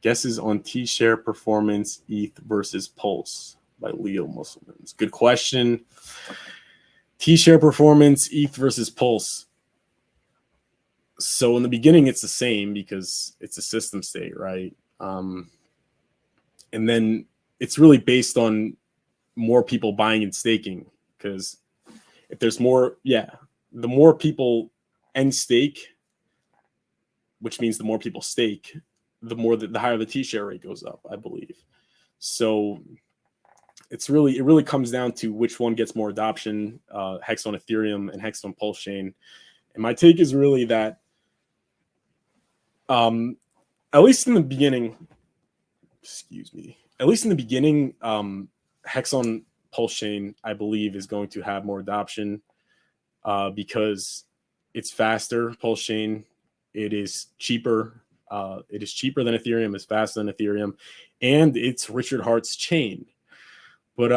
Guesses on T-share performance, ETH versus Pulse by Leo Musselmans. Good question. T-share performance, ETH versus Pulse. So in the beginning, it's the same because it's a system state, right? And then it's really based on more people buying and staking, because if there's more, the more people end stake, which means the more people stake, the higher the T-share rate goes up, I believe. So it really comes down to which one gets more adoption, Hex on Ethereum and Hex on pulsechain. And my take is really that, at least in the beginning, Hex on pulsechain, I believe, is going to have more adoption because it's faster. Pulsechain, it is cheaper. It is cheaper than Ethereum. It's faster than Ethereum, and it's Richard Hart's chain. But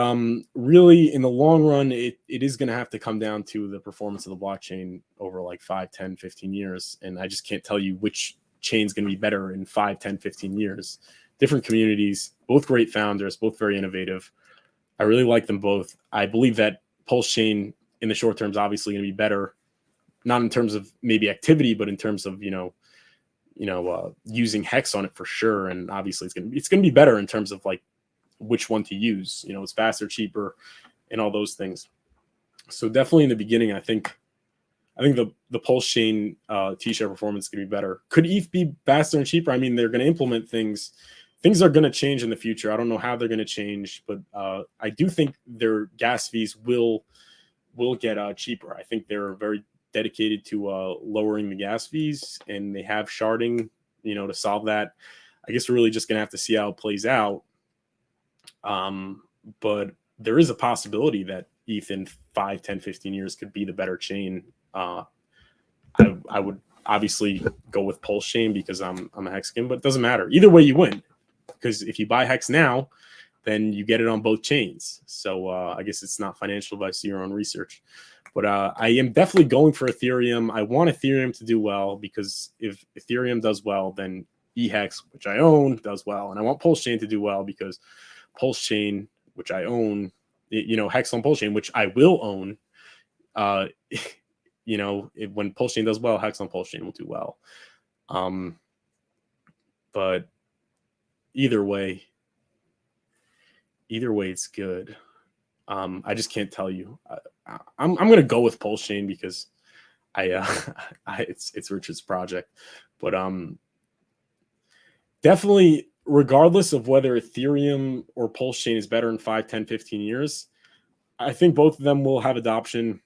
really, in the long run, it is going to have to come down to the performance of the blockchain over like 5, 10, 15 years. And I just can't tell you which chain's going to be better in 5, 10, 15 years. Different communities, both great founders, both very innovative. I really like them both. I believe that pulsechain in the short term is obviously going to be better, not in terms of maybe activity, but in terms of, using Hex on it for sure. And obviously it's going to be better in terms of like which one to use. It's faster, cheaper, and all those things. So definitely in the beginning, I think the pulsechain T-share performance is going to be better. Could ETH be faster and cheaper? I mean, they're going to implement things. Things are going to change in the future. I don't know how they're going to change, but I do think their gas fees will get cheaper. I think they're very dedicated to lowering the gas fees, and they have sharding, to solve that. I guess we're really just going to have to see how it plays out. But there is a possibility that ETH in 5, 10, 15 years could be the better chain. I would obviously go with pulsechain because I'm a Hexkin, but it doesn't matter. Either way, you win, because if you buy Hex now, then you get it on both chains. So I guess it's not financial advice, your own research. But I am definitely going for Ethereum. I want Ethereum to do well, because if Ethereum does well, then eHex, which I own, does well. And I want pulsechain to do well, because pulsechain, which I own, Hex on pulsechain, which I will own, when pulsechain does well, Hex on pulsechain will do well. But either way, it's good. I just can't tell you. I'm gonna go with pulsechain because it's Richard's project. But definitely, regardless of whether Ethereum or pulsechain is better in 5, 10, 15 years, I think both of them will have adoption.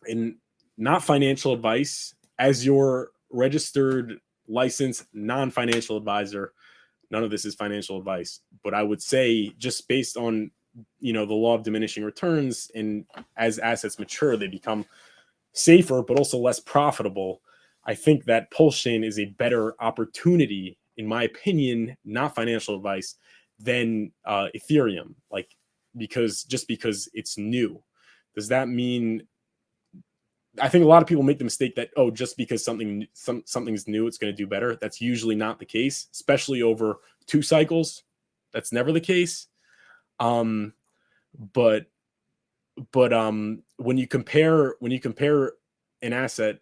And not financial advice, as your registered, licensed, non-financial advisor, none of this is financial advice. But I would say, just based on the law of diminishing returns, and as assets mature, they become safer but also less profitable. I think that pulsechain is a better opportunity, in my opinion, not financial advice, than Ethereum. Because it's new. Does that mean? I think a lot of people make the mistake that, just because something's new, it's going to do better. That's usually not the case, especially over 2 cycles. That's never the case. But when you compare an asset,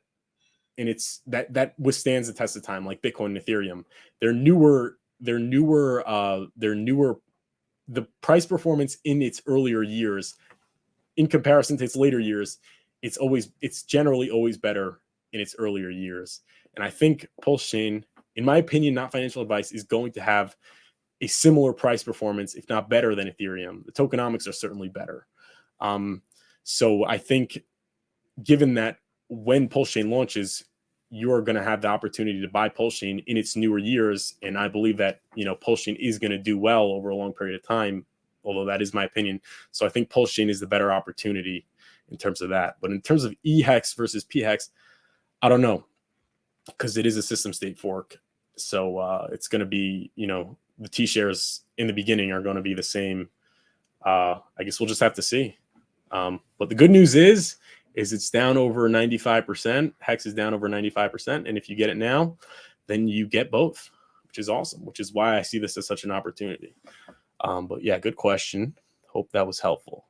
and it's that withstands the test of time, like Bitcoin and Ethereum, they're newer. The price performance in its earlier years, in comparison to its later years, it's generally always better in its earlier years. And I think pulsechain, in my opinion, not financial advice, is going to have a similar price performance, if not better, than Ethereum. The tokenomics are certainly better. So I think, given that when pulsechain launches, you're going to have the opportunity to buy pulsechain in its newer years. And I believe that, pulsechain is going to do well over a long period of time, although that is my opinion. So I think pulsechain is the better opportunity in terms of that. But in terms of eHex versus pHex, I don't know, because it is a system state fork. So it's going to be, the T-shares in the beginning are going to be the same. I guess we'll just have to see. But the good news is it's down over 95%. Hex is down over 95%. And if you get it now, then you get both, which is awesome, which is why I see this as such an opportunity. But yeah, good question. Hope that was helpful.